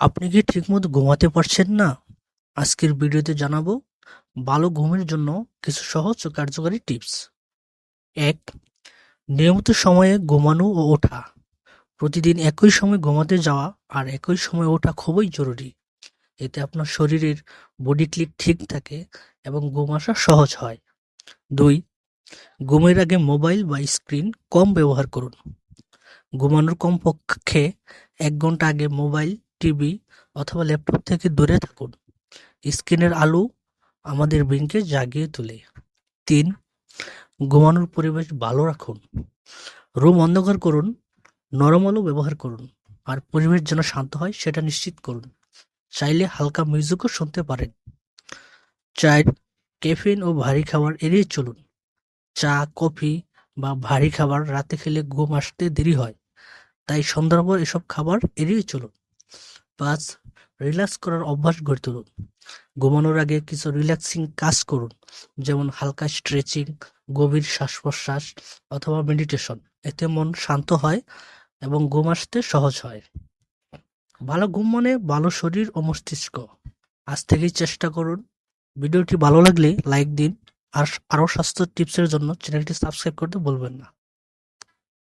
আপনি কি ঠিকমতো ঘুমাতে পারছেন না? আজকের ভিডিওতে জানাবো ভালো ঘুমের জন্য কিছু সহজ ও কার্যকারী টিপস। ১. নিয়মিত সময়ে ঘুমানো ও ওঠা। প্রতিদিন একই সময় ঘুমাতে যাওয়া আর একই সময়ে ওঠা খুবই জরুরি। এতে আপনার শরীরের বডি ক্লক ঠিক থাকে এবং ঘুম আসা সহজ হয়। ২. ঘুমের আগে মোবাইল বা স্ক্রিন কম ব্যবহার করুন। ঘুমানোর কমপক্ষে ১ ঘন্টা আগে মোবাইল, টিভি অথবা ল্যাপটপ থেকে দূরে থাকুন। স্ক্রিনের আলো আমাদের ব্রেনকে জাগিয়ে তোলে। ৩. ঘুমানোর পরিবেশ ভালো রাখুন। রুম অন্ধকার করুন, নরম আলো ব্যবহার করুন আর পরিবেশ যেন শান্ত হয় সেটা নিশ্চিত করুন। চাইলে হালকা মিউজিকও শুনতে পারেন। ৪. ক্যাফেইন ও ভারী খাবার এড়িয়ে চলুন। চা, কফি বা ভারী খাবার রাতে খেলে ঘুম আসতে দেরি হয়, তাই সন্ধ্যার পর এসব খাবার এড়িয়ে চলুন। ৫. রিল্যাক্স করার অভ্যাস গড়ে তুলুন। ঘুমানোর আগে কিছু রিল্যাক্সিং কাজ করুন, যেমন হালকা স্ট্রেচিং, গভীর শ্বাস-প্রশ্বাস অথবা মেডিটেশন। এতে মন শান্ত হয় এবং ঘুম আসতে সহজ হয়। ভালো ঘুম মানে ভালো শরীর ও মস্তিষ্ক। আজ থেকেই চেষ্টা করুন। ভিডিওটি ভালো লাগলে লাইক দিন আর আরও স্বাস্থ্য টিপসের জন্য চ্যানেলটি সাবস্ক্রাইব করতে ভুলবেন না।